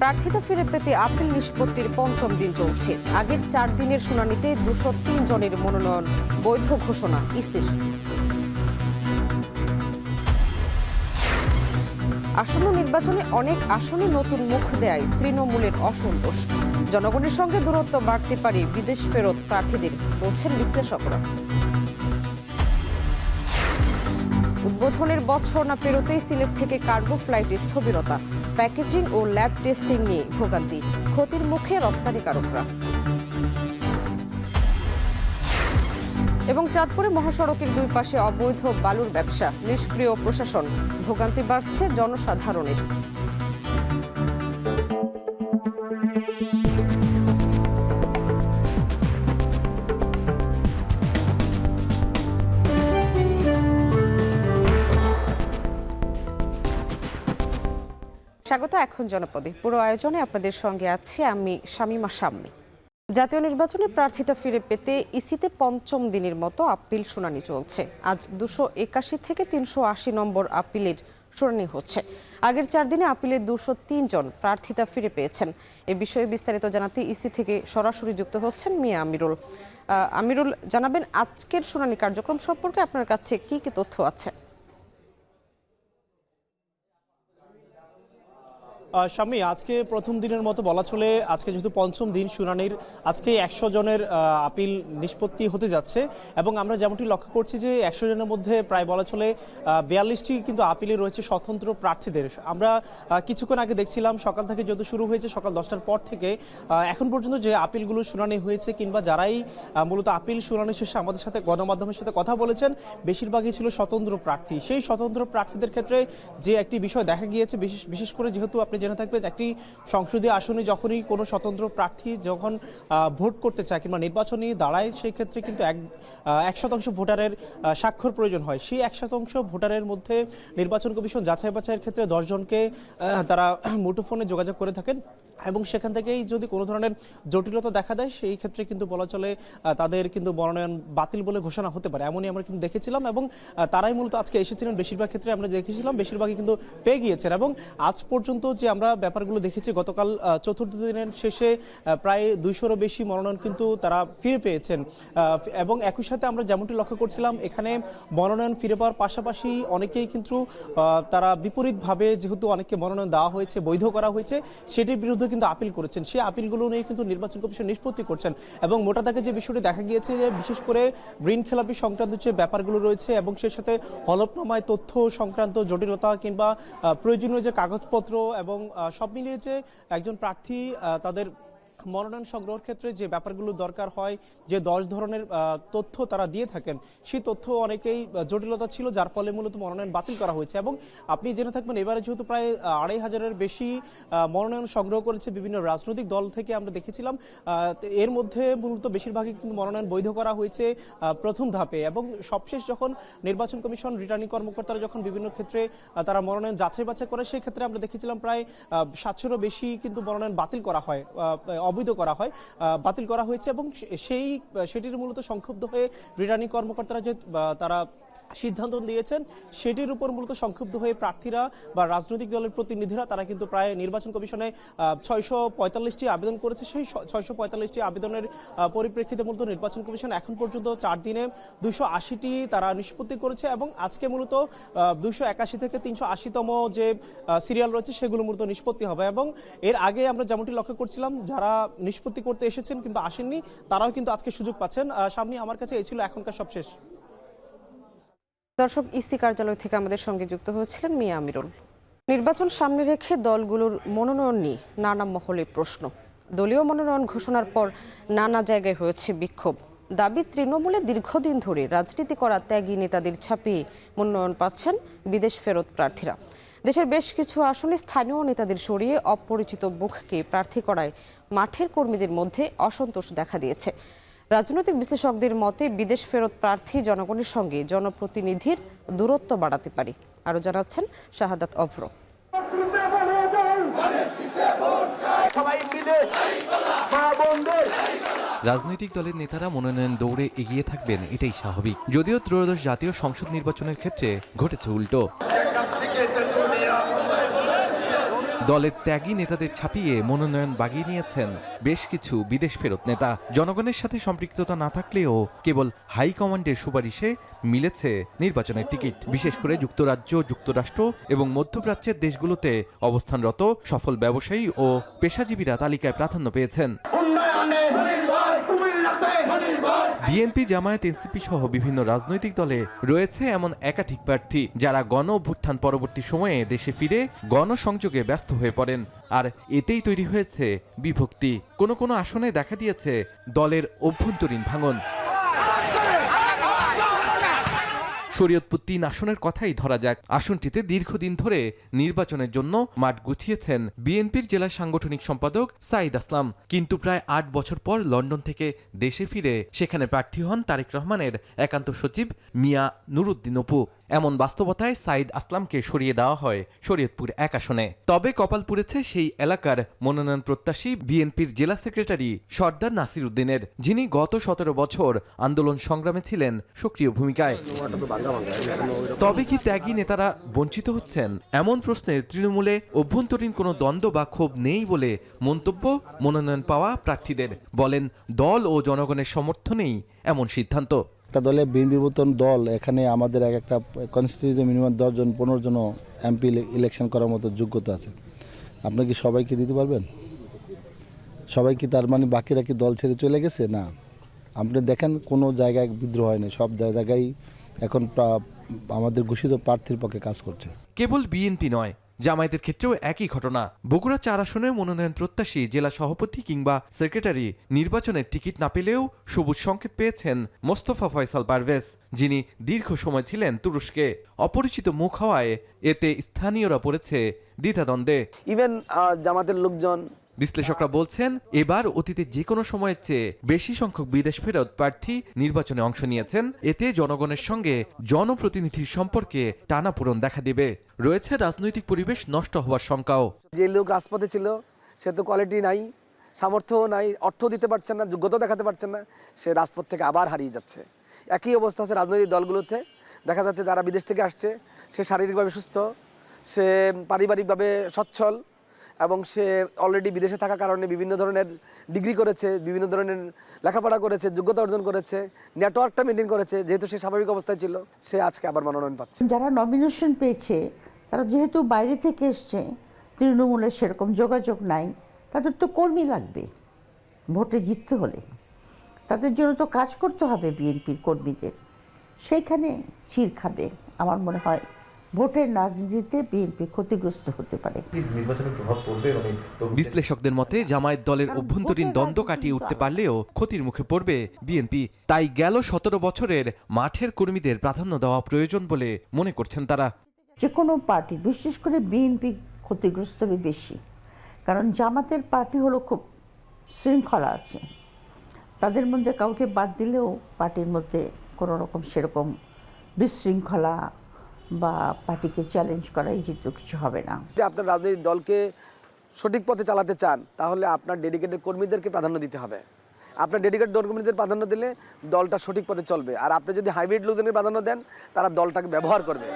প্রার্থিতা ফিরে পেতে আপিল নিষ্পত্তির পঞ্চম দিন চলছে। আগের 4 দিনের শুনানিতে 203 জনের মনোনয়ন বৈধ ঘোষণা ইসির। আসন্ন নির্বাচনে অনেক আসনে নতুন মুখ দেয় তৃণমূলের অসন্তোষ। জনগণের সঙ্গে দূরত্ব বাড়তে পারে বিদেশ ফেরত প্রার্থীদের, বলছেন বিশ্লেষকরা। উদ্বোধনের বছর না পেরোতেই সিলেট থেকে কার্গো ফ্লাইটে স্থবিরতা, প্যাকেজিং ও ল্যাব টেস্টিং নিয়ে ভোগান্তি, ক্ষতির মুখে রপ্তানিকারকরা। এবং চাঁদপুরে মহাসড়কের 2 পাশে অবৈধ বালুর ব্যবসা, নিষ্ক্রিয় প্রশাসন, ভোগান্তি বাড়ছে জনসাধারণের। স্বাগত এখন জনপদে। পুরো আয়োজনে আপনাদের সঙ্গে আছি আমি শামীমা শাম্মী। জাতীয় নির্বাচনে প্রার্থিতা ফিরে পেতে ইসিতে পঞ্চম দিনের মতো আপিল শুনানি চলছে। আজ 281 থেকে 380 নম্বর আপিলের শুনানি হচ্ছে। আগের 4 দিনে আপিলে 203 জন প্রার্থিতা ফিরে পেয়েছেন। এ বিষয়ে বিস্তারিত জানাতে ইসি থেকে সরাসরি যুক্ত হচ্ছেন মিয়া আমিরুল। আমিরুল, জানাবেন আজকের শুনানি কার্যক্রম সম্পর্কে আপনার কাছে কি কি তথ্য আছে? স্বামী, আজকে প্রথম দিনের মতো বলা চলে, আজকে যেহেতু পঞ্চম দিন শুনানির, আজকে 100 জনের আপিল নিষ্পত্তি হতে যাচ্ছে। এবং আমরা যেমনটি লক্ষ্য করছি যে 100 জনের মধ্যে প্রায় বলা চলে 42টি কিন্তু আপিলে রয়েছে স্বতন্ত্র প্রার্থীদের। আমরা কিছুক্ষণ আগে দেখছিলাম সকাল থেকে যত শুরু হয়েছে, সকাল 10টার পর থেকে এখন পর্যন্ত যে আপিলগুলো শুনানি হয়েছে কিংবা যারাই মূলত আপিল শুনানি শেষে আমাদের সাথে গণমাধ্যমের সাথে কথা বলেছেন, বেশিরভাগই ছিল স্বতন্ত্র প্রার্থী। সেই স্বতন্ত্র প্রার্থীদের ক্ষেত্রে যে একটি বিষয় দেখা গিয়েছে, বিশেষ করে যেহেতু আপনি জেনে থাকবেন একটি সংসদীয় আসনে যখনই কোনো স্বতন্ত্র প্রার্থী যখন ভোট করতে চায় কিংবা নির্বাচনী দাঁড়ায়, সেই ক্ষেত্রে কিন্তু 100% ভোটারের স্বাক্ষর প্রয়োজন হয়। সেই 100% ভোটারের মধ্যে নির্বাচন কমিশন যাচাই বাছাইয়ের ক্ষেত্রে 10 জনকে তারা মুঠোফোনে যোগাযোগ করে থাকেন এবং সেখান থেকেই যদি কোনো ধরনের জটিলতা দেখা দেয়, সেই ক্ষেত্রে কিন্তু বলা চলে তাদের কিন্তু মনোনয়ন বাতিল বলে ঘোষণা হতে পারে। এমনই আমরা কিন্তু দেখেছিলাম এবং তারাই মূলত আজকে এসেছিলেন। বেশিরভাগ ক্ষেত্রে আমরা দেখেছিলাম বেশিরভাগই কিন্তু পেয়ে গিয়েছেন। এবং আজ পর্যন্ত যে আমরা ব্যাপারগুলো দেখেছি, গতকাল চতুর্থ দিনের শেষে প্রায় 200-রও বেশি মনোনয়ন কিন্তু তারা ফিরে পেয়েছেন। এবং একই সাথে আমরা যেমনটি লক্ষ্য করছিলাম, এখানে মনোনয়ন ফিরে পাওয়ার পাশাপাশি অনেকেই কিন্তু তারা বিপরীতভাবে, যেহেতু অনেককে মনোনয়ন দেওয়া হয়েছে, বৈধ করা হয়েছে, সেটির বিরুদ্ধে কিন্তু আপিল করেছেন। সেই আপিলগুলো নিয়ে কিন্তু নির্বাচন কমিশন নিষ্পত্তি করছেন। এবং মোটা দাগে যে বিষয়টি দেখা গিয়েছে যে বিশেষ করে ঋণ খেলাপি সংক্রান্ত যে ব্যাপারগুলো রয়েছে এবং সেই সাথে হলফনামায় তথ্য সংক্রান্ত জটিলতা কিংবা প্রয়োজনীয় যে কাগজপত্র এবং সব মিলিয়ে যে একজন প্রার্থী তাদের মনোনয়ন সংগ্রহের ক্ষেত্রে যে ব্যাপারগুলো দরকার হয়, যে 10 ধরনের তথ্য তারা দিয়ে থাকেন, সেই তথ্য অনেকেই জটিলতা ছিল, যার ফলে মূলত মনোনয়ন বাতিল করা হয়েছে। এবং আপনি জেনে থাকবেন এবারে যেহেতু প্রায় 2500-এর বেশি মনোনয়ন সংগ্রহ করেছে বিভিন্ন রাজনৈতিক দল থেকে, আমরা দেখেছিলাম এর মধ্যে মূলত বেশিরভাগই কিন্তু মনোনয়ন বৈধ করা হয়েছে প্রথম ধাপে। এবং সবশেষ যখন নির্বাচন কমিশন রিটার্নিং কর্মকর্তারা যখন বিভিন্ন ক্ষেত্রে তারা মনোনয়ন যাচাই বাছাই করে, সেই ক্ষেত্রে আমরা দেখেছিলাম প্রায় 700-রও বেশি কিন্তু মনোনয়ন বাতিল করা হয়, অবৈধ করা হয়, বাতিল করা হয়েছে। এবং সেটির মূলত সংক্ষুব্ধ হয়ে রিটার্নিং কর্মকর্তারা যে তারা সিদ্ধান্ত দিয়েছেন, সেটির উপর মূলত সংক্ষুব্ধ হয়ে প্রার্থীরা বা রাজনৈতিক দলের প্রতিনিধিরা তারা কিন্তু প্রায় নির্বাচন কমিশনে 645টি আবেদন করেছে। সেই 645টি আবেদনের পরিপ্রেক্ষিতে মূলত নির্বাচন কমিশন এখন পর্যন্ত 4 দিনে 280টি তারা নিষ্পত্তি করেছে। এবং আজকে মূলত 281 থেকে 380তম যে সিরিয়াল রয়েছে, সেগুলো মূলত নিষ্পত্তি হবে। এবং এর আগে আমরা যেমনটি লক্ষ্য করছিলাম, যারা নিষ্পত্তি করতে এসেছেন কিন্তু আসেননি, তারাও কিন্তু আজকে সুযোগ পাচ্ছেন। সামনে আমার কাছে এই ছিল এখনকার সবশেষ। দর্শক, ইসি কার্যালয় থেকে আমাদের সঙ্গে যুক্ত হয়েছিলেন মিয়া আমিরুল। নির্বাচন সামনে রেখে দলগুলোর মনোনয়ন নিয়ে নানা মহলে প্রশ্ন। দলীয় মনোনয়ন ঘোষণার পর নানা জায়গায় হয়েছে বিক্ষোভ। দাবি, তৃণমূলে দীর্ঘদিন ধরে রাজনীতি করা ত্যাগী নেতাদের ছাপিয়ে মনোনয়ন পাচ্ছেন বিদেশ ফেরত প্রার্থীরা। দেশের বেশ কিছু আসনে স্থানীয় নেতাদের সরিয়ে অপরিচিত মুখকে প্রার্থী করায় মাঠের কর্মীদের মধ্যে অসন্তোষ দেখা দিয়েছে। রাজনৈতিক বিশ্লেষকদের মতে, বিদেশ ফেরত প্রার্থী জনগণের সঙ্গে জনপ্রতিনিধির দূরত্ব বাড়াতে পারে। আরও জানাচ্ছেন শাহাদাত অভ্র। রাজনৈতিক দলের নেতারা মনোনয়ন দৌড়ে এগিয়ে থাকবেন, এটাই স্বাভাবিক। যদিও ত্রয়োদশ জাতীয় সংসদ নির্বাচনের ক্ষেত্রে ঘটেছে উল্টো। দলের ত্যাগী নেতাদের ছাপিয়ে মনোনয়ন বাগিয়ে নিয়েছেন বেশ কিছু বিদেশ ফেরত নেতা। জনগণের সাথে সম্পৃক্ততা না থাকলেও কেবল হাইকমান্ডের সুপারিশে মিলেছে নির্বাচনের টিকিট। বিশেষ করে যুক্তরাজ্য, যুক্তরাষ্ট্র এবং মধ্যপ্রাচ্যের দেশগুলোতে অবস্থানরত সফল ব্যবসায়ী ও পেশাজীবীরা তালিকায় প্রাধান্য পেয়েছেন। বিএনপি, জামায়াত, এনসিপি সহ বিভিন্ন রাজনৈতিক দলে রয়েছে এমন একাধিক প্রার্থী যারা গণ অভ্যুত্থান পরবর্তী সময়ে দেশে ফিরে গণসংযোগে ব্যস্ত হয়ে পড়েন। আর এতেই তৈরি হয়েছে বিভক্তি। কোনো কোনো আসনে দেখা দিয়েছে দলের অভ্যন্তরীণ ভাঙন। শরীয়তপুর ৩ আসনের কথাই ধরা যাক। আসনটিতে দীর্ঘদিন ধরে নির্বাচনের জন্য মাঠ গুছিয়েছেন বিএনপির জেলা সাংগঠনিক সম্পাদক সাইদ আসলাম। কিন্তু প্রায় ৮ বছর পর লন্ডন থেকে দেশে ফিরে সেখানে প্রার্থী হন তারেক রহমানের একান্ত সচিব মিয়া নুরুদ্দিন অপু। এমন বাস্তবতায় সাইদ আসলামকে সরিয়ে দেওয়া হয় শরীয়তপুর ১ আসনে। তবে কপাল পুড়েছে সেই এলাকার মনোনয়ন প্রত্যাশী বিএনপির জেলা সেক্রেটারি সর্দার নাসির উদ্দিনের, যিনি গত ১৭ বছর আন্দোলন সংগ্রামে ছিলেন সক্রিয় ভূমিকায়। তবে কি ত্যাগী নেতারা বঞ্চিত হচ্ছেন? এমন প্রশ্নে তৃণমূলে অভ্যন্তরীণ কোনো দ্বন্দ্ব বা ক্ষোভ নেই বলে মন্তব্য মনোনয়ন পাওয়া প্রার্থীদের। বলেন, দল ও জনগণের সমর্থনেই এমন সিদ্ধান্ত। একটা দলে বিএনপির মতন দল, এখানে আমাদের একটা কনস্টিটিউশনে মিনিমাম 10 জন 15 জন এমপি ইলেকশন করার মতো যোগ্যতা আছে। আপনি কি সবাইকে দিতে পারবেন? সবাই কি তার মানে বাকিরা কি দল ছেড়ে চলে গেছে? না, আপনি দেখেন কোনো জায়গায় বিদ্রোহ হয়নি, সব জায়গায় এখন আমাদের ঘোষিত প্রার্থীর পক্ষে কাজ করছে। কেবল বিএনপি নয়, জামায়াতের ক্ষেত্রেও একই ঘটনা। বগুড়া ৪ আসনে মনোনয়ন প্রত্যাশী জেলা সভাপতি কিংবা সেক্রেটারি নির্বাচনের টিকিট না পেলেও সবুজ সংকেত পেয়েছেন মোস্তফা ফয়সাল পারভেজ, যিনি দীর্ঘ সময় ছিলেন তুরস্কে। অপরিচিত মুখ হওয়ায় এতে স্থানীয়রা পড়েছে দ্বিধাদ্বন্দ্বে। ইভেন জামাতের লোকজন। বিশ্লেষকরা বলছেন, এবার অতীতে যে কোনো সময়ের চেয়ে বেশি সংখ্যক বিদেশ ফেরত প্রার্থী নির্বাচনে অংশ নিয়েছেন। এতে জনগণের সঙ্গে জনপ্রতিনিধির সম্পর্কে টানাপোড়েন দেখা দেবে। রয়েছে রাজনৈতিক পরিবেশ নষ্ট হওয়ার শঙ্কাও। যে লোক রাজপথে ছিল সে তো কোয়ালিটি নাই, সামর্থ্যও নাই, অর্থ দিতে পারছেন না, যোগ্যতা দেখাতে পারছেন না, সে রাজপথ থেকে আবার হারিয়ে যাচ্ছে। একই অবস্থা আছে রাজনৈতিক দলগুলোতে। দেখা যাচ্ছে যারা বিদেশ থেকে আসছে সে শারীরিকভাবে সুস্থ, সে পারিবারিকভাবে সচ্ছল এবং সে অলরেডি বিদেশে থাকার কারণে বিভিন্ন ধরনের ডিগ্রি করেছে, বিভিন্ন ধরনের লেখাপড়া করেছে, যোগ্যতা অর্জন করেছে, নেটওয়ার্কটা মেনটেন করেছে। যেহেতু সে স্বাভাবিক অবস্থায় ছিল, সে আজকে আবার মনোনয়ন পাচ্ছে। যারা নমিনেশন পেয়েছে তারা যেহেতু বাইরে থেকে এসছে, তৃণমূলের সেরকম যোগাযোগ নাই, তাদের তো কর্মী লাগবে ভোটে জিততে হলে। তাদের জন্য তো কাজ করতে হবে বিএনপির কর্মীদের, সেইখানে চির খাবে। আমার মনে হয় ভোটের রাজনীতিতে বিএনপি ক্ষতিগ্রস্ত হতে পারে। বিশ্লেষকদের মতে জামায়াত দলের অভ্যন্তরীণ দ্বন্দ্ব কাটিয়ে উঠতে পারলেও ক্ষতির মুখে পড়বে বিএনপি। তাই গেল ১৭ বছরের মাঠের কর্মীদের প্রাধান্য দেওয়া প্রয়োজন বলে মনে করছেন তারা। যে কোনো পার্টি, বিশেষ করে বিএনপি ক্ষতিগ্রস্ত হবে বেশি, কারণ জামাতের পার্টি হলো খুব শৃঙ্খলা আছে। তাদের মধ্যে কাউকে বাদ দিলেও পার্টির মধ্যে কোনো রকম সেরকম বিশৃঙ্খলা বা পার্টিকে চ্যালেঞ্জ করা এই জিনিস কিছু হবে না। যদি আপনার রাজনৈতিক দলকে সঠিক পথে চালাতে চান তাহলে আপনার ডেডিকেটেড কর্মীদেরকে প্রাধান্য দিতে হবে। আপনার ডেডিকেটেড কর্মীদের প্রাধান্য দিলে দলটা সঠিক পথে চলবে। আর আপনি যদি হাইব্রিড লোকজনের প্রাধান্য দেন, তারা দলটাকে ব্যবহার করবে।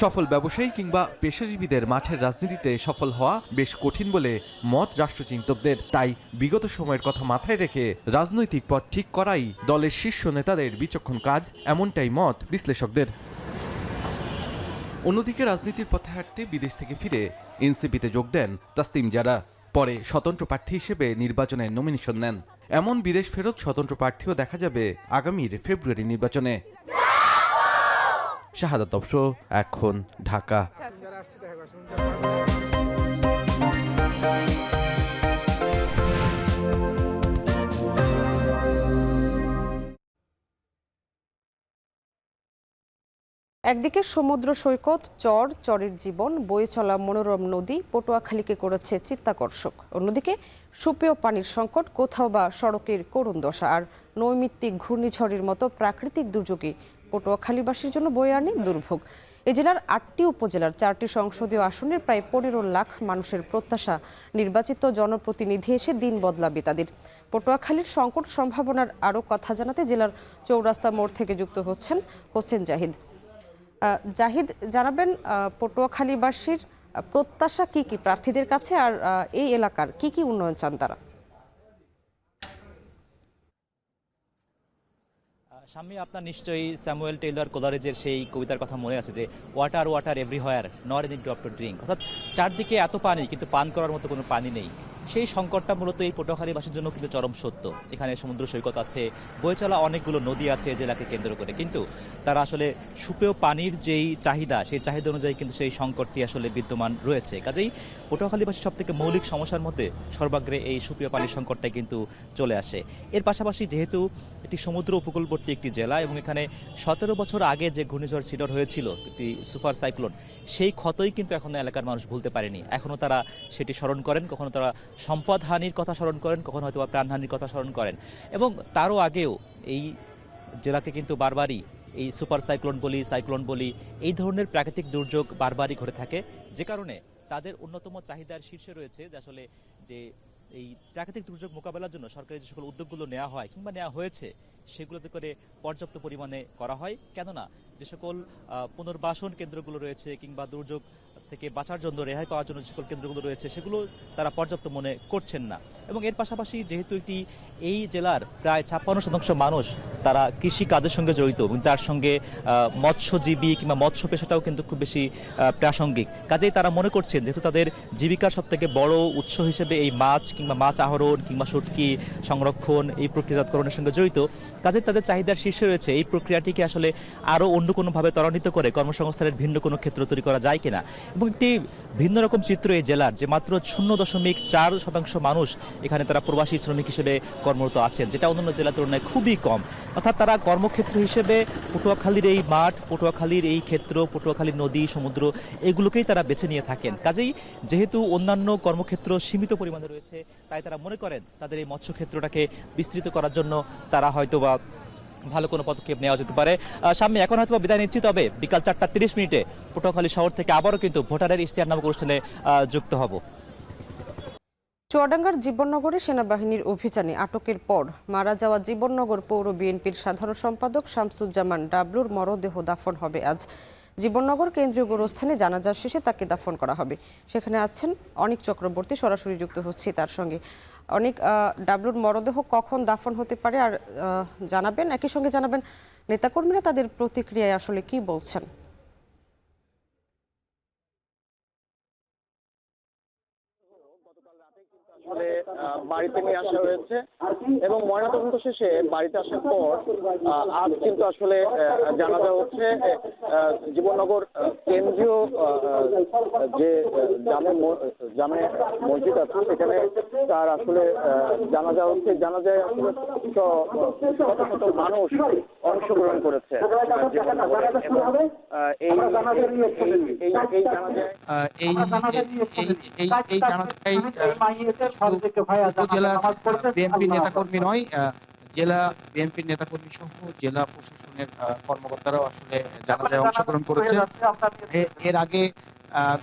সফল ব্যবসায়ী কিংবা পেশাজীবীদের মাঠের রাজনীতিতে সফল হওয়া বেশ কঠিন বলে মত রাষ্ট্রচিন্তকদের। তাই বিগত সময়ের কথা মাথায় রেখে রাজনৈতিক পথ ঠিক করাই দলের শীর্ষ নেতাদের বিচক্ষণ কাজ, এমনটাই মত বিশ্লেষকদের। অন্যদিকে রাজনীতির পথে হাঁটতে বিদেশ থেকে ফিরে এনসিপিতে যোগ দেন তাসলিম জারা। পরে স্বতন্ত্র প্রার্থী হিসেবে নির্বাচনে নমিনেশন নেন। এমন বিদেশ ফেরত স্বতন্ত্র প্রার্থীও দেখা যাবে আগামীর ফেব্রুয়ারি নির্বাচনে। শাহাদাত অবশ্র, এখন, ঢাকা। একদিকে সমুদ্র সৈকত, চরের জীবন, বয়ে চলা মনোরম নদী পটুয়াখালীকে করেছে চিত্তাকর্ষক। অন্যদিকে সুপেয় পানির সংকট, কোথাও বা সড়কের করুণ দশা আর নৈমিত্তিক ঘূর্ণিঝড়ের মতো প্রাকৃতিক দুর্যোগে পটুয়াখালীবাসীর জন্য বয়ে আনে দুর্ভোগ। এ জেলার ৮টি উপজেলার 4টি সংসদীয় আসনের প্রায় ১৫ লাখ মানুষের প্রত্যাশা নির্বাচিত জনপ্রতিনিধি এসে দিন বদলাবে তাদের। পটুয়াখালীর সংকট সম্ভাবনার আরও কথা জানাতে জেলার চৌরাস্তা মোড় থেকে যুক্ত হচ্ছেন হোসেন জাহিদ। জাহিদ, জানাবেন পটুয়াখালীবাসীর প্রত্যাশা কি কি প্রার্থীদের কাছে, আর এই এলাকার কি কি উন্নয়ন চান তারা? স্বামী, আপনার নিশ্চয়ই স্যামুয়েল টেইলর কোলারেজের সেই কবিতার কথা মনে আছে যে water water everywhere not any drop to drink, অর্থাৎ চারদিকে এত পানি কিন্তু পান করার মতো কোনো পানি নেই। সেই সংকটটা মূলত এই পটুয়াখালীবাসীর জন্য কিন্তু চরম সত্য। এখানে সমুদ্র সৈকত আছে, বয়ে চলা অনেকগুলো নদী আছে জেলাকে কেন্দ্র করে, কিন্তু তারা আসলে সুপেয় পানির যেই চাহিদা, সেই চাহিদা অনুযায়ী কিন্তু সেই সংকটটি আসলে বিদ্যমান রয়েছে। কাজেই পটুয়াখালীবাসীর সব থেকে মৌলিক সমস্যার মধ্যে সর্বাগ্রে এই সুপেয় পানির সংকটটাই কিন্তু চলে আসে। এর পাশাপাশি যেহেতু এটি সমুদ্র উপকূলবর্তী একটি জেলা এবং এখানে 17 বছর আগে যে ঘূর্ণিঝড় সিডর হয়েছিল, একটি সুপার সাইক্লোন, সেই ক্ষতই কিন্তু এখনো এলাকার মানুষ ভুলতে পারেনি। এখনো তারা সেটি স্মরণ করেন, কখনো তারা সম্পদ হানির কথা স্মরণ করেন, কখনো হয়তো প্রাণহানির কথা স্মরণ করেন। এবং তারও আগেও এই জেলাতে কিন্তু বারবারই এই সুপার সাইক্লোন বলি এই ধরনের প্রাকৃতিক দুর্যোগ বারবারই ঘটে থাকে, যে কারণে তাদের অন্যতম চাহিদার শীর্ষে রয়েছে যে আসলে যে এই প্রাকৃতিক দুর্যোগ মোকাবেলার জন্য সরকারি যে সকল উদ্যোগগুলো নেওয়া হয় কিংবা নেওয়া হয়েছে সেগুলোতে করে পর্যাপ্ত পরিমাণে করা হয়। কেননা যে সকল পুনর্বাসন কেন্দ্রগুলো রয়েছে কিংবা দুর্যোগ থেকে বাঁচার জন্য, রেহাই পাওয়ার জন্য যে সকল কেন্দ্রগুলো রয়েছে সেগুলো তারা পর্যাপ্ত মনে করছেন না। এবং এর পাশাপাশি যেহেতু এই জেলার প্রায় 56% মানুষ তারা কৃষি কাজের সঙ্গে জড়িত এবং তার সঙ্গে মৎস্যজীবী কিংবা মৎস্য পেশাটাও কিন্তু খুব বেশি প্রাসঙ্গিক। কাজেই তারা মনে করছেন যেহেতু তাদের জীবিকার সব থেকে বড় উৎস হিসেবে এই মাছ কিংবা মাছ আহরণ কিংবা শুটকি সংরক্ষণ, এই প্রক্রিয়াজাতকরণের সঙ্গে জড়িত, কাজেই তাদের চাহিদার শীর্ষে রয়েছে এই প্রক্রিয়াটিকে আসলে আরও অন্য কোনোভাবে ত্বরান্বিত করে কর্মসংস্থানের ভিন্ন কোনো ক্ষেত্র তৈরি করা যায় কিনা। এবং একটি ভিন্ন রকম চিত্র এই জেলার, যে মাত্র 0.4% মানুষ এখানে তারা প্রবাসী শ্রমিক হিসেবে কর্মরত আছেন, যেটা অন্যান্য জেলার তুলনায় খুবই কম। অর্থাৎ তারা কর্মক্ষেত্র হিসেবে পটুয়াখালীর এই মাঠ, পটুয়াখালীর এই ক্ষেত্র, পটুয়াখালীর নদী, সমুদ্র, এগুলোকেই তারা বেছে নিয়ে থাকেন। কাজেই যেহেতু অন্যান্য কর্মক্ষেত্র সীমিত পরিমাণে রয়েছে, তাই তারা মনে করেন তাদের এই মৎস্য ক্ষেত্রটাকে বিস্তৃত করার জন্য তারা হয়তোবা ভালো কোনো পদক্ষেপ নেওয়া যেতে পারে। সামনে এখন হয়তো বিদায় নিচ্ছি, তবে বিকাল 4:30 পটুয়াখালী শহর থেকে আবারও কিন্তু ভোটারের ইশতেহার নামক অনুষ্ঠানে যুক্ত হব। চুয়াডাঙ্গার জীবননগরে সেনাবাহিনীর অভিযানে আটকের পর মারা যাওয়া জীবননগর পৌর বিএনপির সাধারণ সম্পাদক শামসুজ্জামান ডাবলুর মরদেহ দাফন হবে আজ। জীবননগর কেন্দ্রীয় গোরস্থানে জানাজা শেষে তাকে দাফন করা হবে। সেখানে আছেন অনিক চক্রবর্তী, সরাসরি যুক্ত হচ্ছি তার সঙ্গে। অনেক, ডাবলুর মরদেহ কখন দাফন হতে পারে আর জানাবেন, একই সঙ্গে জানাবেন নেতাকর্মীরা তাদের প্রতিক্রিয়ায় আসলে কি বলছেন? আসলে বাড়িতে নিয়ে আসা হয়েছে এবং ময়নাতদন্ত শেষে বাড়িতে আসার পর আজ কিন্তু আসলে জানাজা হচ্ছে জীবননগর কেন্দ্রীয় যে জামে মসজিদ আছে সেখানে তার আসলে জানাজা হচ্ছে। জানাজায় আসলে শত শত মানুষ অংশগ্রহণ করেছে জীবননগরে এবং এই জানাজায় উপজেলা বিএনপির নেতাকর্মী নয়, জেলা বিএনপির নেতাকর্মী সহ জেলা প্রশাসনের কর্মকর্তারাও আসলে জানাজায় অংশগ্রহণ করেছে। এর আগে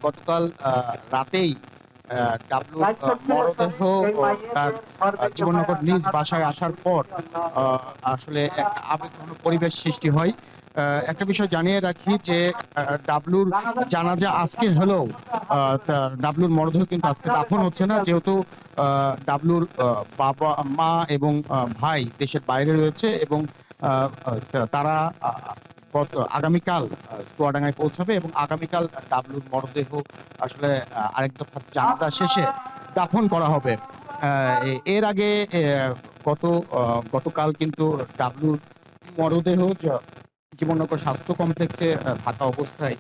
গতকাল রাতেই ডাবলুর মরদেহ তার জীবননগর নিজ বাসায় আসার পর আসলে একটা আবেগঘন পরিবেশ সৃষ্টি হয়। একটা বিষয় জানিয়ে রাখি যে ডাবলুর জানাজা আজকে হলেও ডাবলুর মরদেহ কিন্তু আজকে দাফন হচ্ছে না, যেহেতু ডাবলুর বাবা, মা এবং ভাই দেশের বাইরে রয়েছে এবং তারা আগামীকাল চুয়াডাঙ্গায় পৌঁছাবে এবং আগামীকাল ডাবলুর মরদেহ আসলে আরেক দফা জানাজা শেষে দাফন করা হবে। এর আগে গতকাল কিন্তু ডাবলুর মরদেহ জীবননগর স্বাস্থ্য কমপ্লেক্সে থাকা অবস্থায়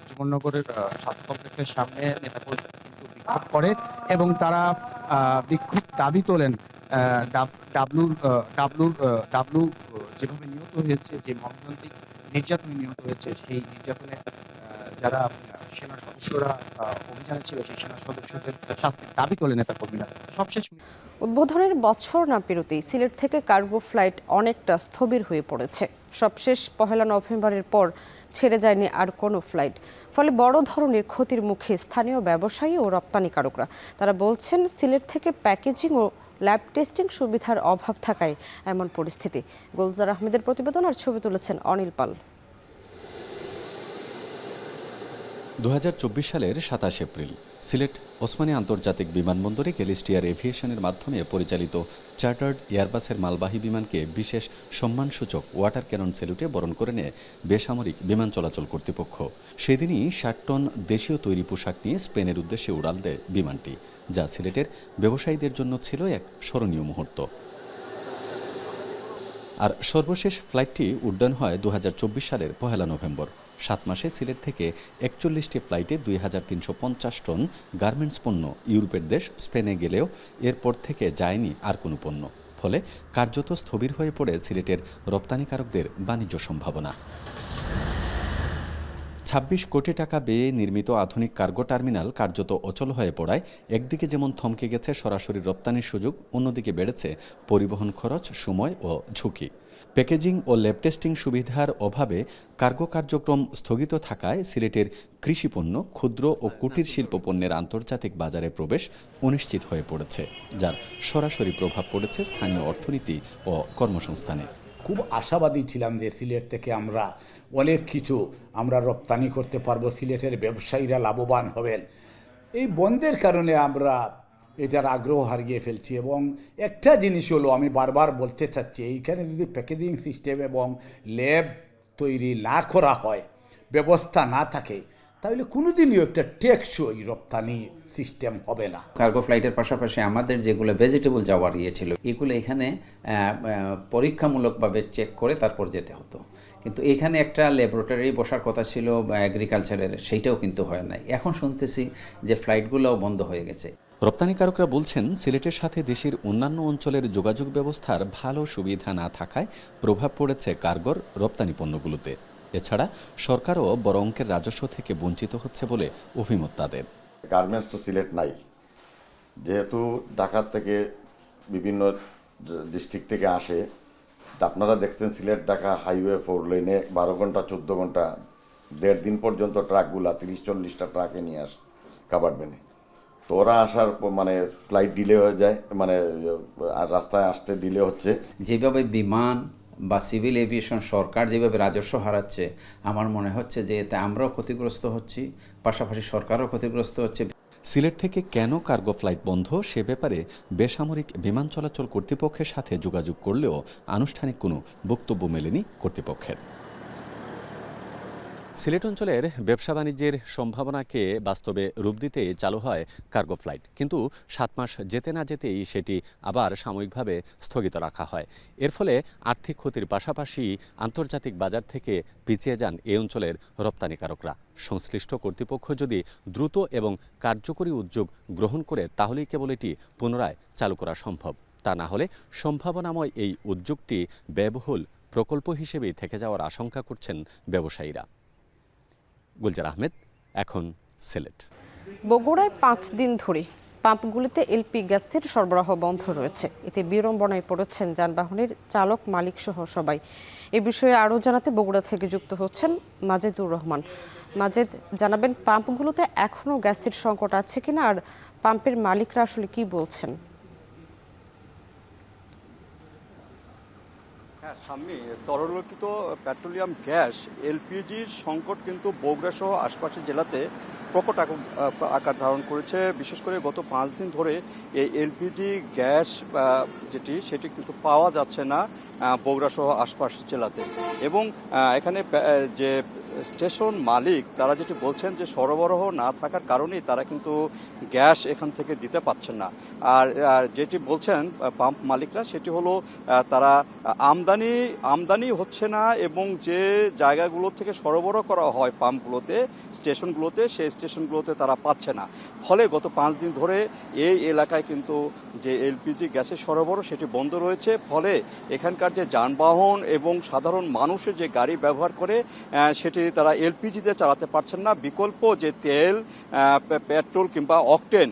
জীবননগরের স্বাস্থ্য কমপ্লেক্সের সামনে নেতাকর্মীরা কিন্তু বিক্ষোভ করে এবং তারা বিক্ষোভ দাবি তোলেন ডাবলু যেভাবে নিহত হয়েছে, যে মর্মান্তিক নির্যাতনে নিহত হয়েছে, সেই নির্যাতনে যারা সেনা সদস্যরা অভিযানে ছিল সেই সেনা সদস্যদের শাস্তির দাবি তোলে নেতাকর্মীরা। সবশেষ উদ্বোধনের বছর না পেরোতেই সিলেট থেকে কার্গো ফ্লাইট অনেকটা স্থবির হয়ে পড়েছে। সবশেষ 1 নভেম্বরের পর ছেড়ে যায়নি আর কোনো ফ্লাইট। ফলে বড় ধরনের ক্ষতির মুখে স্থানীয় ব্যবসায়ী ও রপ্তানিকারকরা। তারা বলছেন সিলেট থেকে প্যাকেজিং ও ল্যাব টেস্টিং সুবিধার অভাব থাকায় এমন পরিস্থিতি। গুলজার আহমেদের প্রতিবেদন আর ছবি তুলেছেন অনিল পাল। 2024 সালের 27 এপ্রিল সিলেট ওসমানী আন্তর্জাতিক বিমানবন্দরে ক্যালিস্টিয়ার এভিয়েশনের মাধ্যমে পরিচালিত চার্টার্ড এয়ারবাসের মালবাহী বিমানকে বিশেষ সম্মানসূচক ওয়াটার ক্যানন স্যালুটে বরণ করে নেয় বেসামরিক বিমান চলাচল কর্তৃপক্ষ। সেদিনই 60 টন দেশীয় তৈরি পোশাক নিয়ে স্পেনের উদ্দেশ্যে উড়াল দেয় বিমানটি, যা সিলেটের ব্যবসায়ীদের জন্য ছিল এক স্মরণীয় মুহূর্ত। আর সর্বশেষ ফ্লাইটটি উড্ডয়ন হয় 2024 সালের 1 নভেম্বর। 7 মাসে সিলেট থেকে 41টি ফ্লাইটে 2350 টন গার্মেন্টস পণ্য ইউরোপের দেশ স্পেনে গেলেও এরপর থেকে যায়নি আর কোনো পণ্য। ফলে কার্যত স্থবির হয়ে পড়ে সিলেটের রপ্তানিকারকদের বাণিজ্য সম্ভাবনা। 26 কোটি টাকা ব্যয়ে নির্মিত আধুনিক কার্গো টার্মিনাল কার্যত অচল হয়ে পড়ায় একদিকে যেমন থমকে গেছে সরাসরি রপ্তানির সুযোগ, অন্যদিকে বেড়েছে পরিবহন খরচ, সময় ও ঝুঁকি। প্যাকেজিং ও ল্যাব টেস্টিং সুবিধার অভাবে কার্গো কার্যক্রম স্থগিত থাকায় সিলেটের কৃষিপণ্য, ক্ষুদ্র ও কুটির শিল্প পণ্যের আন্তর্জাতিক বাজারে প্রবেশ অনিশ্চিত হয়ে পড়েছে, যার সরাসরি প্রভাব পড়েছে স্থানীয় অর্থনীতি ও কর্মসংস্থানে। খুব আশাবাদী ছিলাম যে সিলেট থেকে আমরা অনেক কিছু রপ্তানি করতে পারবো, সিলেটের ব্যবসায়ীরা লাভবান হবেন। এই বন্ধের কারণে আমরা এটার আগ্রহ হারিয়ে ফেলছি। এবং একটা জিনিস হলো, আমি বারবার বলতে চাচ্ছি, এইখানে যদি প্যাকেজিং সিস্টেম এবং ল্যাব তৈরি না করা হয়, ব্যবস্থা না থাকে, তাহলে কোনোদিনই একটা টেকসই রপ্তানি সিস্টেম হবে না। কার্গো ফ্লাইটের পাশাপাশি আমাদের যেগুলো ভেজিটেবল যাওয়ার ছিল, এগুলো এখানে পরীক্ষামূলকভাবে চেক করে তারপর যেতে হতো। কিন্তু এখানে একটা ল্যাবরেটরি বসার কথা ছিল এগ্রিকালচারের, সেইটাও কিন্তু হয় নাই। এখন শুনতেছি যে ফ্লাইটগুলোও বন্ধ হয়ে গেছে। রপ্তানিকারকরা বলছেন, সিলেটের সাথে দেশের অন্যান্য অঞ্চলের যোগাযোগ ব্যবস্থার ভালো সুবিধা না থাকায় প্রভাব পড়েছে কার্গোর রপ্তানি পণ্যগুলোতে। এছাড়া সরকারও বড় অঙ্কের রাজস্ব থেকে বঞ্চিত হচ্ছে বলে অভিমত তাদের। গার্মেন্টস তো সিলেট নাই, যেহেতু ঢাকা থেকে বিভিন্ন ডিস্ট্রিক্ট থেকে আসে। আপনারা দেখছেন সিলেট ঢাকা হাইওয়ে 4 লেনে 12 ঘন্টা 14 ঘন্টা 1.5 দিন পর্যন্ত ট্রাকগুলা 30-40টা ট্রাকে নিয়ে আসে কাভার্ড ভ্যানে। তো ওরা আসার ফ্লাইট ডিলে হয়ে যায়, রাস্তায় আসতে ডিলে হচ্ছে। যেভাবে বিমান বা সিভিল এভিয়েশন সরকার যেভাবে রাজস্ব হারাচ্ছে, আমার মনে হচ্ছে যে এতে আমরাও ক্ষতিগ্রস্ত হচ্ছি, পাশাপাশি সরকারও ক্ষতিগ্রস্ত হচ্ছে। সিলেট থেকে কেন কার্গো ফ্লাইট বন্ধ, সে ব্যাপারে বেসামরিক বিমান চলাচল কর্তৃপক্ষের সাথে যোগাযোগ করলেও আনুষ্ঠানিক কোনো বক্তব্য মেলেনি কর্তৃপক্ষের। সিলেট অঞ্চলের ব্যবসা বাণিজ্যের সম্ভাবনাকে বাস্তবে রূপ দিতে চালু হয় কার্গো ফ্লাইট, কিন্তু 7 মাস যেতে না যেতেই সেটি আবার সাময়িকভাবে স্থগিত রাখা হয়। এর ফলে আর্থিক ক্ষতির পাশাপাশি আন্তর্জাতিক বাজার থেকে পিছিয়ে যান এই অঞ্চলের রপ্তানিকারকরা। সংশ্লিষ্ট কর্তৃপক্ষ যদি দ্রুত এবং কার্যকরী উদ্যোগ গ্রহণ করে, তাহলেই কেবল এটি পুনরায় চালু করা সম্ভব। তা না হলে সম্ভাবনাময় এই উদ্যোগটি ব্যয়বহুল প্রকল্প হিসেবেই থেকে যাওয়ার আশঙ্কা করছেন ব্যবসায়ীরা। গুলজার আহমেদ, এখন সিলেট। বগুড়ায় 5 দিন ধরে পাম্পগুলিতে এলপি গ্যাসের সরবরাহ বন্ধ রয়েছে। এতে বিড়ম্বনায় পড়েছেন যানবাহনের চালক, মালিক সহ সবাই। এ বিষয়ে আরও জানাতে বগুড়া থেকে যুক্ত হচ্ছেন মাজেদুর রহমান। মাজেদ, জানাবেন পাম্পগুলোতে এখনও গ্যাসের সংকট আছে কিনা, আর পাম্পের মালিকরা আসলে কি বলছেন? হ্যাঁ, সামনে তরলীকৃত পেট্রোলিয়াম গ্যাস এলপিজির সংকট কিন্তু বগুড়া সহ আশপাশের জেলাতে প্রকট আকার ধারণ করেছে। বিশেষ করে গত 5 দিন ধরে এই এলপিজি গ্যাস সেটি কিন্তু পাওয়া যাচ্ছে না বগুড়া সহ আশপাশের জেলাতে। এবং এখানে যে স্টেশন মালিক, তারা যেটি বলছেন যে সরবরাহ না থাকার কারণেই তারা কিন্তু গ্যাস এখান থেকে দিতে পারছেন না। আর যেটি বলছেন পাম্প মালিকরা, সেটি হলো তারা আমদানি হচ্ছে না, এবং যে জায়গাগুলো থেকে সরবরাহ করা হয় পাম্পগুলোতে, স্টেশনগুলোতে, সেই স্টেশনগুলোতে তারা পাচ্ছে না। ফলে গত 5 দিন ধরে এই এলাকায় কিন্তু যে এলপিজি গ্যাসের সরবরাহ সেটি বন্ধ রয়েছে। ফলে এখানকার যে যানবাহন এবং সাধারণ মানুষের যে গাড়ি ব্যবহার করে, সেটি তারা এলপিজিতে চালাতে পারছেন না। বিকল্প যে তেল, পেট্রোল কিংবা অকটেন,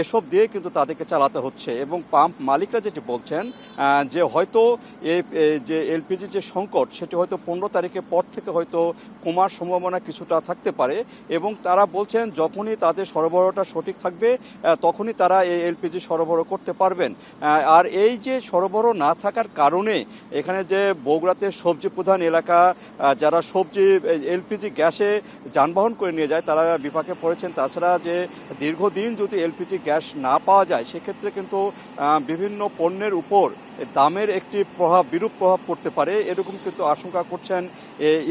এসব দিয়ে কিন্তু তাদেরকে চালাতে হচ্ছে। এবং পাম্প মালিকরা যেটি বলছেন যে হয়তো এই যে এলপিজি যে সংকট, সেটি হয়তো 15 তারিখের পর থেকে হয়তো কমার সম্ভাবনা কিছুটা থাকতে পারে। এবং তারা বলছেন যখনই তাদের সরবরাহটা সঠিক থাকবে, তখনই তারা এই এলপিজি সরবরাহ করতে পারবেন। আর এই যে সরবরাহ না থাকার কারণে এখানে যে বগুড়াতে সবজি প্রধান এলাকা, যারা সবজি এলপিজি গ্যাসে যানবাহন করে নিয়ে যায় তারা বিপাকে পড়েছেন। তাছাড়া যে দীর্ঘদিন যদি এলপিজি গ্যাস না পাওয়া যায় সেক্ষেত্রে কিন্তু বিভিন্ন পণ্যের উপর দামের একটি বিরূপ প্রভাব পড়তে পারে, এরকম কিন্তু আশঙ্কা করছেন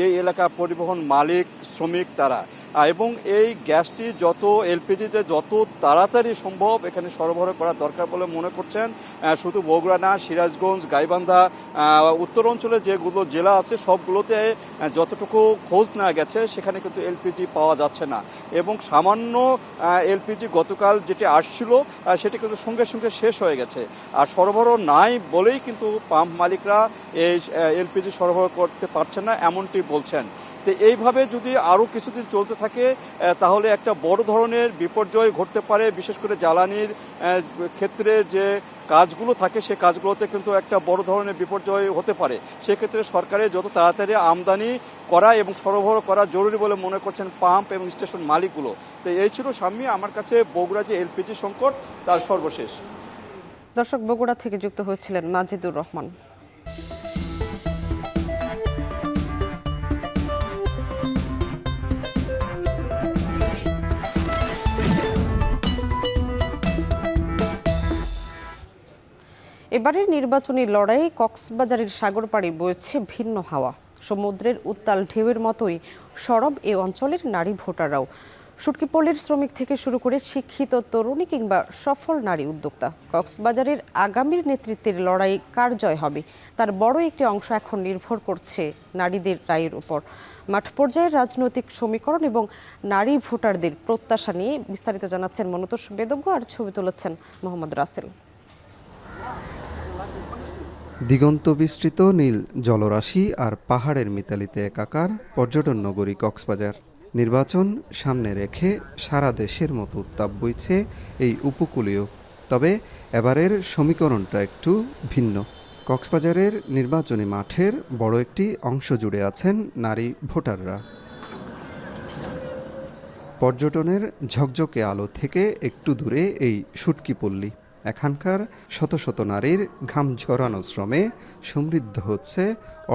এই এলাকা পরিবহন মালিক, শ্রমিক তারা। এবং এই গ্যাসটি এলপিজিতে যত তাড়াতাড়ি সম্ভব এখানে সরবরাহ করা দরকার বলে মনে করছেন। শুধু বগুড়া না, সিরাজগঞ্জ, গাইবান্ধা, উত্তর অঞ্চলে যেগুলো জেলা আছে সবগুলোতে যতটুকু খোঁজ নেওয়া গেছে সেখানে কিন্তু এলপিজি পাওয়া যাচ্ছে না। এবং সামান্য এলপিজি গতকাল যেটি আসছিল সেটি কিন্তু সঙ্গে সঙ্গে শেষ হয়ে গেছে। আর সরবরাহ নাই বলেই কিন্তু পাম্প মালিকরা এই এলপিজি সরবরাহ করতে পারছেন না, এমনটি বলছেন। তো এইভাবে যদি আরও কিছুদিন চলতে থাকে তাহলে একটা বড় ধরনের বিপর্যয় ঘটতে পারে। বিশেষ করে জ্বালানির ক্ষেত্রে যে কাজগুলো থাকে সে কাজগুলোতে কিন্তু একটা বড় ধরনের বিপর্যয় হতে পারে। সেক্ষেত্রে সরকারের যত তাড়াতাড়ি আমদানি করা এবং সরবরাহ করা জরুরি বলে মনে করছেন পাম্প এবং স্টেশন মালিকগুলো। তো এই ছিল সাম্যী আমার কাছে বগুড়া যে এলপিজি সংকট তার সর্বশেষ। দর্শক, বগুড়া থেকে যুক্ত হয়েছিলেন মাজিদুর রহমান। এবারের নির্বাচনী লড়াই কক্সবাজারের সাগর পাড়ে বইছে ভিন্ন হাওয়া। সমুদ্রের উত্তাল ঢেউয়ের মতোই সরব এ অঞ্চলের নারী ভোটাররাও। শুটকিপল্লির শ্রমিক থেকে শুরু করে শিক্ষিত তরুণী কিংবা সফল নারী উদ্যোক্তা। কক্সবাজারের আগামীর নেতৃত্বের লড়াই কার জয় হবে তার বড় একটি অংশ এখন নির্ভর করছে নারীদের রায়ের উপর। মাঠ পর্যায়ের রাজনৈতিক সমীকরণ এবং নারী ভোটারদের প্রত্যাশা নিয়ে বিস্তারিত জানাচ্ছেন মনতোষ বেদজ্ঞ, আর ছবি তুলেছেন মোহাম্মদ রাসেল। দিগন্ত বিস্তৃত নীল জলরাশি আর পাহাড়ের মিতালিতে একাকার পর্যটন নগরী কক্সবাজার। নির্বাচন সামনে রেখে সারা দেশের মতো উত্তাপ বইছে এই উপকূলীয়। তবে এবারের সমীকরণটা একটু ভিন্ন। কক্সবাজারের নির্বাচনী মাঠের বড় একটি অংশ জুড়ে আছেন নারী ভোটাররা। পর্যটনের ঝকঝকে আলো থেকে একটু দূরে এই শুটকিপল্লী। এখানকার শত শত নারীর ঘাম ঝরানো শ্রমে সমৃদ্ধ হচ্ছে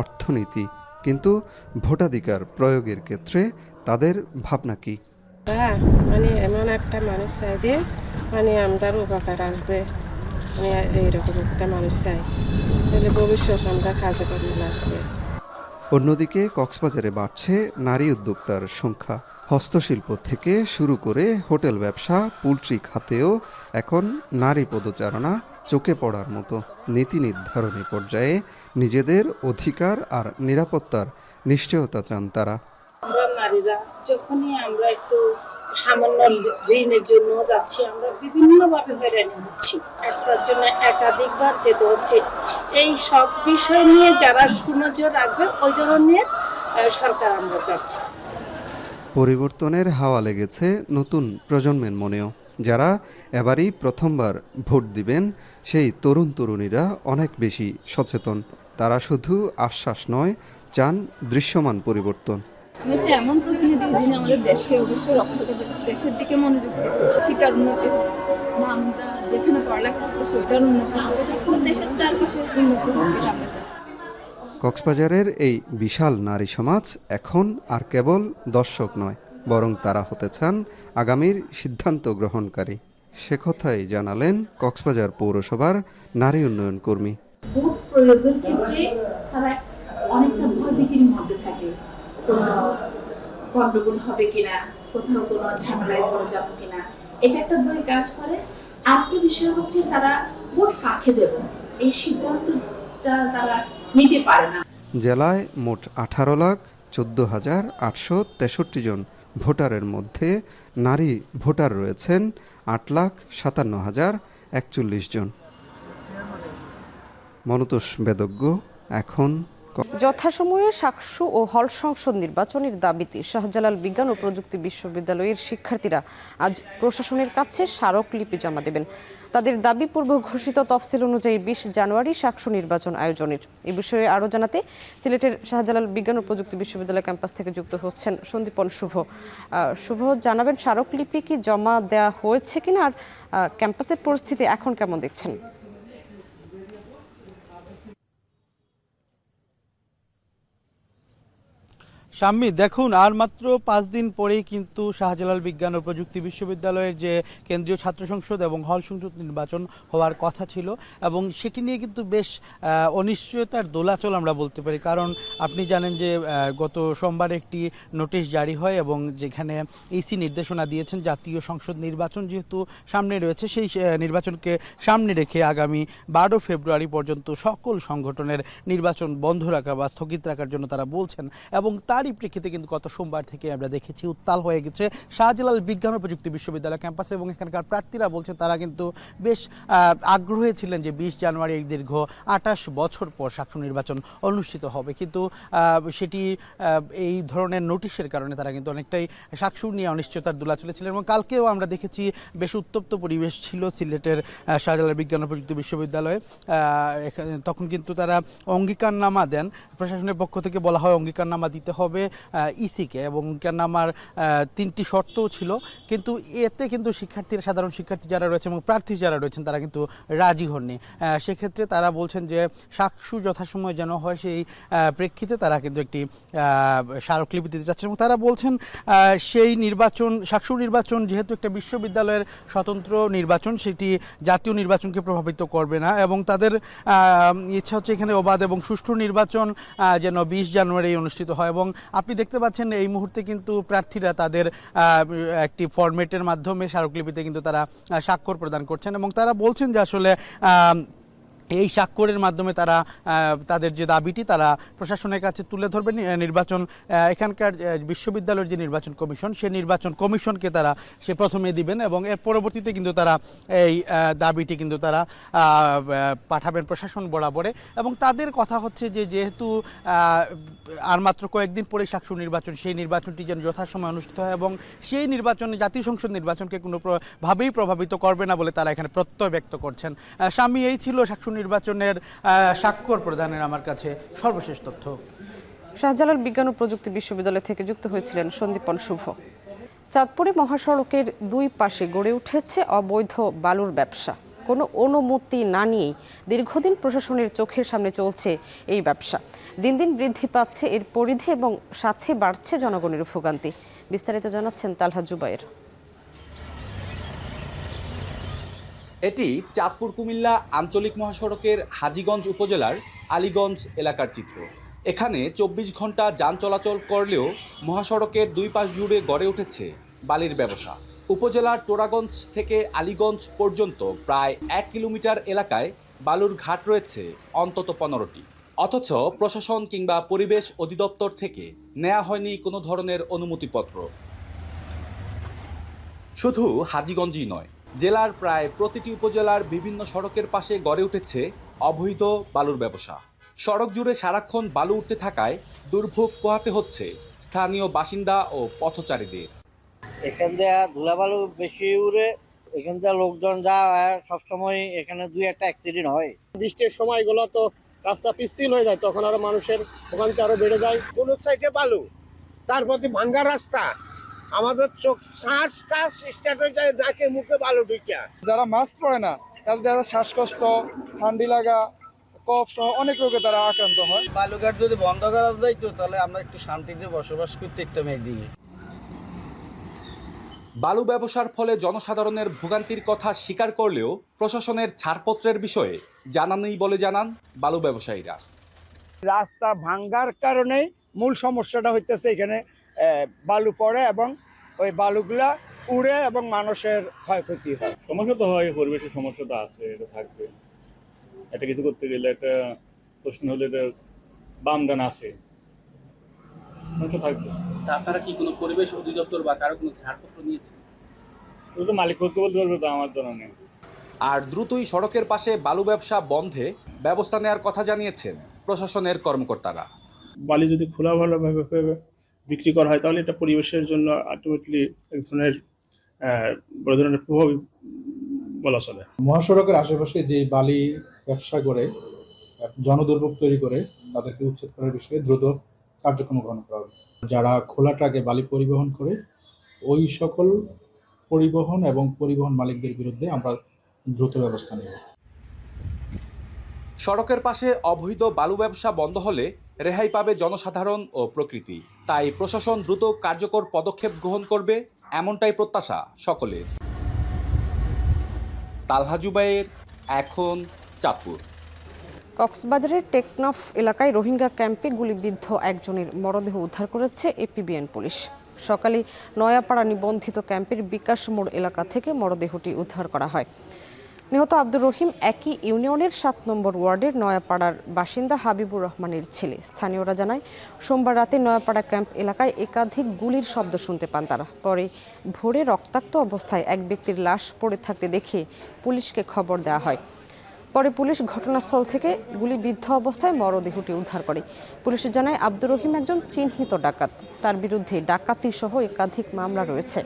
অর্থনীতি। কিন্তু ভোটাধিকার প্রয়োগের ক্ষেত্রে তাদের ভাবনা কি? মানে এমন একটা মানুষ চাই যে আমরা উপকার আসবে, এইরকম একটা মানুষ চাই, তাহলে ভবিষ্যৎ আমরা কাজে কর্মে আসবে। অন্যদিকে কক্সবাজারে বাড়ছে নারী উদ্যোক্তার সংখ্যা। হস্তশিল্প থেকে শুরু করে হোটেল ব্যবসা, পোল্ট্রি খাতেও এখন নারী পদচারণা চোখে পড়ার মতো। নীতি নির্ধারণী পর্যায়ে নিজেদের অধিকার আর নিরাপত্তার নিশ্চয়তা চান তারা। আমরা নারীরা যখনই আমরা একটু সামান্য ঋণের জন্য যাচ্ছি, আমরা বিভিন্নভাবে হয়রানি হচ্ছি। একটার জন্য একাধিকবার যেতে হচ্ছে। এই সব বিষয় নিয়ে যারা সুনজর রাখবে ওই ধরনের সরকার আমরা চাচ্ছি। পরিবর্তনের হাওয়া লেগেছে নতুন প্রজন্মের মনেও। যারা এবারই প্রথমবার ভোট দিবেন সেই তরুণ তরুণীরা অনেক বেশি সচেতন। তারা শুধু আশ্বাস নয়, চান দৃশ্যমান পরিবর্তন। এমন প্রতিনিধি যিনি আমাদের দেশকে অবশ্যই রক্ষা করবে, দেশের দিকে মনোযোগ দেবে, শিক্ষার উন্নতি না, আমরা যেখানে পড়ালেখা করতেছি ওইটার উন্নতি হবে, দেশের চারপাশে উন্নতি হবে আমরা চাই। কক্সবাজারের এই বিশাল নারী সমাজ এখন আর কেবল দর্শক নয়, বরং তারা হতে চান আগামীর সিদ্ধান্ত গ্রহণকারী। সে কথাই জানালেন কক্সবাজার পৌরসভার নারী উন্নয়ন কর্মী। ভোট প্রয়োগের ক্ষেত্রে তারা অনেকটা ভয়ভীতির মধ্যে থাকে, কোনো গন্ডগোল হবে কিনা, কোথাও কোনো ঝামেলায় পড়ে যাবো কিনা, এটা একটা ভয় কাজ করে। আরেকটা বিষয় হচ্ছে তারা ভোট কাকে দেব এই সিদ্ধান্তটা তারা নিতে পারে না। জেলায় মোট 18,14,863 জন ভোটারের মধ্যে নারী ভোটার রয়েছেন 8,57,041 জন। মনতোষ বেদজ্ঞ, এখন। যথাসময়ে সাকসু ও হল সংসদ নির্বাচনের দাবিতে শাহজালাল বিজ্ঞান ও প্রযুক্তি বিশ্ববিদ্যালয়ের শিক্ষার্থীরা আজ প্রশাসনের কাছে স্মারকলিপি জমা দেবেন। তাদের দাবি পূর্ব ঘোষিত তফসিল অনুযায়ী 20 জানুয়ারি সাকসু নির্বাচন আয়োজনের। এ বিষয়ে আরও জানাতে সিলেটের শাহজালাল বিজ্ঞান ও প্রযুক্তি বিশ্ববিদ্যালয় ক্যাম্পাস থেকে যুক্ত হচ্ছেন সন্দীপন শুভ। শুভ, জানাবেন স্মারকলিপি কি জমা দেওয়া হয়েছে কিনা, আর ক্যাম্পাসের পরিস্থিতি এখন কেমন দেখছেন? শাম্মী, দেখুন আর মাত্র 5 দিন পরেই কিন্তু শাহজালাল বিজ্ঞান ও প্রযুক্তি বিশ্ববিদ্যালয়ের যে কেন্দ্রীয় ছাত্র সংসদ এবং হল সংসদ নির্বাচন হওয়ার কথা ছিল, এবং সেটি নিয়ে কিন্তু বেশ অনিশ্চয়তার দোলাচল আমরা বলতে পারি। কারণ আপনি জানেন যে গত সোমবার একটি নোটিশ জারি হয় এবং যেখানে ইসি নির্দেশনা দিয়েছেন জাতীয় সংসদ নির্বাচন যেহেতু সামনে রয়েছে, সেই নির্বাচনকে সামনে রেখে আগামী 12 ফেব্রুয়ারি পর্যন্ত সকল সংগঠনের নির্বাচন বন্ধ রাখা বা স্থগিত রাখার জন্য তারা বলছেন। এবং তারই প্রেক্ষিতে কিন্তু গত সোমবার থেকে আমরা দেখেছি উত্তাল হয়ে গেছে শাহজালাল বিজ্ঞান ও প্রযুক্তি বিশ্ববিদ্যালয় ক্যাম্পাসে, এবং এখানকার প্রার্থীরা বলছেন তারা কিন্তু বেশ আগ্রহী ছিলেন যে 20 জানুয়ারি দীর্ঘ 28 বছর পর শাকসু নির্বাচন অনুষ্ঠিত হবে। কিন্তু সেটি এই ধরনের নোটিশের কারণে তারা কিন্তু অনেকটাই শাকসু নিয়ে অনিশ্চয়তার দোলা চলেছিলেন। এবং কালকেও আমরা দেখেছি বেশ উত্তপ্ত পরিবেশ ছিল সিলেটের শাহজালাল বিজ্ঞান ও প্রযুক্তি বিশ্ববিদ্যালয়ে। তখন কিন্তু তারা অঙ্গীকারনামা দেন, প্রশাসনের পক্ষ থেকে বলা হয় অঙ্গীকারনামা দিতে হবে ইসিকে, এবং অঙ্গীকারনামার 3টি শর্তও ছিল। কিন্তু এতে কিন্তু শিক্ষার্থীরা, সাধারণ শিক্ষার্থী যারা রয়েছে এবং প্রার্থী যারা রয়েছেন তারা কিন্তু রাজি হননি। সেক্ষেত্রে তারা বলছেন যে শাকসু যথাসময় যেন হয়, সেই প্রেক্ষিতে তারা কিন্তু একটি স্মারকলিপি দিতে চাচ্ছেন। এবং তারা বলছেন সেই নির্বাচন, শাকসু নির্বাচন যেহেতু একটা বিশ্ববিদ্যালয়ের স্বতন্ত্র নির্বাচন, সেটি জাতীয় নির্বাচনকে প্রভাবিত করবে না, এবং তাদের ইচ্ছা হচ্ছে এখানে অবাধ এবং সুষ্ঠু নির্বাচন যেন 20 জানুয়ারি অনুষ্ঠিত হয়। এবং আপনি দেখতে পাচ্ছেন এই মুহূর্তে কিন্তু প্রার্থীরা তাদের একটি ফরম্যাটের মাধ্যমে স্মারকলিপিতে কিন্তু তারা স্বাক্ষর প্রদান করছেন, এবং তারা বলছেন যে আসলে এই স্বাক্ষরের মাধ্যমে তারা তাদের যে দাবিটি তারা প্রশাসনের কাছে তুলে ধরবেন। নির্বাচন, এখানকার বিশ্ববিদ্যালয়ের যে নির্বাচন কমিশন, সেই নির্বাচন কমিশনকে তারা প্রথমে দিবেন, এবং এর পরবর্তীতে কিন্তু তারা এই দাবিটি কিন্তু তারা পাঠাবেন প্রশাসন বরাবরে। এবং তাদের কথা হচ্ছে যে যেহেতু আর মাত্র কয়েকদিন পরে শাকসু নির্বাচন, সেই নির্বাচনটি যেন যথাসময় অনুষ্ঠিত হয়, এবং সেই নির্বাচনে জাতীয় সংসদ নির্বাচনকে কোনোভাবেই প্রভাবিত করবে না বলে তারা এখানে প্রত্যয় ব্যক্ত করছেন। স্বামী, এই ছিল শাকসু নির্বাচনের স্বাক্ষর প্রদানের আমার কাছে সর্বশেষ তথ্য। শাহজালাল বিজ্ঞান ও প্রযুক্তি বিশ্ববিদ্যালয় থেকে যুক্ত হয়েছিলেন সন্দীপন শুভ। চাঁদপুরে মহাসড়কের 2 পাশে গড়ে উঠেছে অবৈধ বালুর ব্যবসা। কোনো অনুমতি না নিয়েই দীর্ঘদিন প্রশাসনের চোখের সামনে চলছে এই ব্যবসা। দিন দিন বৃদ্ধি পাচ্ছে এর পরিধি এবং সাথে বাড়ছে জনগণের ভোগান্তি। বিস্তারিত জানাচ্ছেন তালহা জুবায়ের। এটি চাঁদপুর কুমিল্লা আঞ্চলিক মহাসড়কের হাজীগঞ্জ উপজেলার আলীগঞ্জ এলাকার চিত্র। এখানে 24 ঘন্টা যান চলাচল করলেও মহাসড়কের 2 পাশ জুড়ে গড়ে উঠেছে বালির ব্যবসা। উপজেলার টোরাগঞ্জ থেকে আলীগঞ্জ পর্যন্ত প্রায় 1 কিলোমিটার এলাকায় বালুর ঘাট রয়েছে অন্তত 15টি। অথচ প্রশাসন কিংবা পরিবেশ অধিদপ্তর থেকে নেওয়া হয়নি কোনো ধরনের অনুমতিপত্র। শুধু হাজীগঞ্জই নয়, জেলার প্রায় প্রতিটি উপজেলার বিভিন্ন সড়কের পাশে গড়ে উঠেছে অবৈধ বালুর ব্যবসা। সড়ক জুড়ে সারাক্ষণ বালু উঠতে থাকায় দুর্ভোগ পোহাতে হচ্ছে স্থানীয় বাসিন্দা ও পথচারীদের। এখান দিয়ে ধুলাবালু বেশি উড়ে, এখান দিয়ে লোকজন যায় সবসময়, এখানে 2-1টা অ্যাক্সিডেন্ট হয়। বৃষ্টির সময়গুলো তো রাস্তা পিচ্ছিল হয়ে যায়, তখন আরো মানুষের ভোগান্তি আরো বেড়ে যায়। কোন সাইডে বালু, তার প্রতি ভাঙ্গা রাস্তা, আমাদের চোখ শ্বাস কাশ স্টার্ট হয়ে যায়, নাকে মুখে বালু ঢুকিয়া। যারা মাস্ক পরে না তাদের শ্বাসকষ্ট, ঠান্ডি লাগা, কফ সহ অনেক রোগে তারা আক্রান্ত হয়। বালুঘাট যদি বন্ধ করা যাইতো তাহলে আমরা একটু শান্তিতে বসবাস করতে পারতাম একদিকে। বালু ব্যবসার ফলে জনসাধারণের ভোগান্তির কথা স্বীকার করলেও প্রশাসনের ছাড়পত্রের বিষয়ে জানা নেই বলে জানান বালু ব্যবসায়ীরা। রাস্তা ভাঙ্গার কারণে মূল সমস্যাটা হইতেছে, এখানে বালু পড়ে এবং ওই বালুগুলা উড়ে এবং মানুষের ক্ষয়ক্ষতি হয়। সমস্যা তো হয়, পরিবেশের সমস্যা তো আছে, এটা থাকবে। এটা কিছু করতে গেলে একটা প্রশ্ন হলে বাম ডান আছে, থাকবে। আপনারা কি কোনো পরিবেশ অধিদপ্তর বা কারো কোনো ছাড়পত্র নিয়েছেন? মালিক করতে বলতে পারবে, তো আমার দ্বারা নেই। আর দ্রুতই সড়কের পাশে বালু ব্যবসা বন্ধে ব্যবস্থা নেওয়ার কথা জানিয়েছেন প্রশাসনের কর্মকর্তারা। বালি যদি খোলাভাবে বিক্রি করা হয় তাহলে এটা পরিবেশের জন্য আলটিমেটলি এক ধরনের বড় ধরনের প্রভাব বলা চলে। মহাসড়কের আশেপাশে যে বালি ব্যবসা করে জনদুর্ভোগ তৈরি করে তাদেরকে উচ্ছেদ করার বিষয়ে দ্রুত কার্যক্রম গ্রহণ করা হবে। যারা খোলা ট্রাকে বালি পরিবহন করে ওই সকল পরিবহন এবং পরিবহন মালিকদের বিরুদ্ধে আমরা দ্রুত ব্যবস্থা নেব। সড়কের পাশে অবৈধ বালু ব্যবসা বন্ধ হলে রেহাই পাবে জনসাধারণ ও প্রকৃতি। তাই প্রশাসন দ্রুত কার্যকর পদক্ষেপ গ্রহণ করবে, এমনটাই প্রত্যাশা সকলের। তালহা জুবায়ের, এখন চাঁদপুর। কক্সবাজারের টেকনাফ এলাকায় রোহিঙ্গা ক্যাম্পে গুলিবিদ্ধ একজনের মরদেহ উদ্ধার করেছে এপিবিএন পুলিশ। সকালে নয়াপাড়া নিবন্ধিত ক্যাম্পের বিকাশ মোড় এলাকা থেকে মরদেহটি উদ্ধার করা হয়। নিহত আব্দুর রহিম একই ইউনিয়নের 7 নম্বর ওয়ার্ডের নয়াপাড়ার বাসিন্দা হাবিবুর রহমানের ছেলে। স্থানীয়রা জানায়, সোমবার রাতে নয়াপাড়া ক্যাম্প এলাকায় একাধিক গুলির শব্দ শুনতে পান তারা। পরে ভোরে রক্তাক্ত অবস্থায় এক ব্যক্তির লাশ পড়ে থাকতে দেখে পুলিশকে খবর দেওয়া হয়। পরে পুলিশ ঘটনাস্থল থেকে গুলিবিদ্ধ অবস্থায় মরদেহটি উদ্ধার করে। পুলিশ জানায়, আব্দুর রহিম একজন চিহ্নিত ডাকাত। তার বিরুদ্ধে ডাকাতি সহ একাধিক মামলা রয়েছে।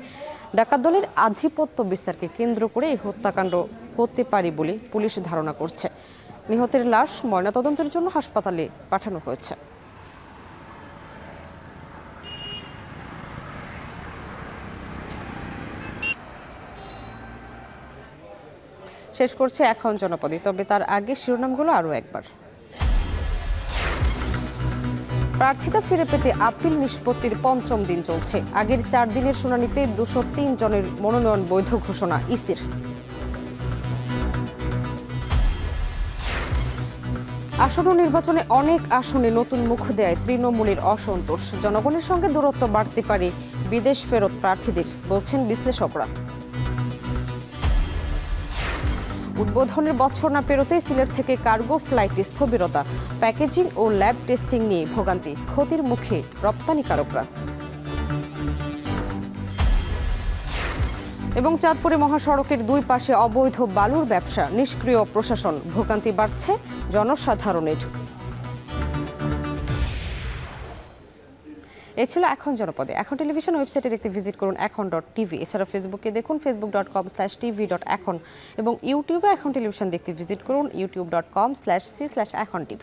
ডাকাত দলের আধিপত্য বিস্তারকে কেন্দ্র করে এই হত্যাকাণ্ড হতে পারে বলে পুলিশ ধারণা করছে। নিহতের লাশ ময়নাতদন্তের জন্য হাসপাতালে পাঠানো হয়েছে। শেষ করছে এখন জনপদে, তবে তার আগে শিরোনামগুলো আরও একবার। প্রার্থিতা ফিরে পেতে আপিল নিষ্পত্তির ৫ম দিন চলছে। আগের 4 দিনের শুনানিতে 203 জনের মনোনয়ন বৈধ ঘোষণা ইসির। আসন্ন নির্বাচনে অনেক আসনে নতুন মুখ দেয় তৃণমূলের অসন্তোষ। জনগণের সঙ্গে দূরত্ব বাড়তে পারে বিদেশ ফেরত প্রার্থীদের, বলছেন বিশ্লেষকরা। উদ্বোধনের বছর না পেরোতেই সিলেট থেকে কার্গো ফ্লাইটে স্থবিরতা। প্যাকেজিং ও ল্যাব টেস্টিং নিয়ে ভোগান্তি, ক্ষতির মুখে রপ্তানিকারকরা। এবং চাঁদপুরে মহাসড়কের 2 পাশে অবৈধ বালুর ব্যবসা, নিষ্ক্রিয় প্রশাসন, ভোগান্তি বাড়ছে জনসাধারণের। এ ছিল এখন জনপদে। এখন টেলিভিশন ওয়েবসাইটে দেখতে ভিজিট করুন এখন.tv। এছাড়া ফেসবুকে দেখুন facebook.com/tv.এখন এবং ইউটিউবে এখন টেলিভিশন দেখতে ভিজিট করুন youtube.com/c/echontv।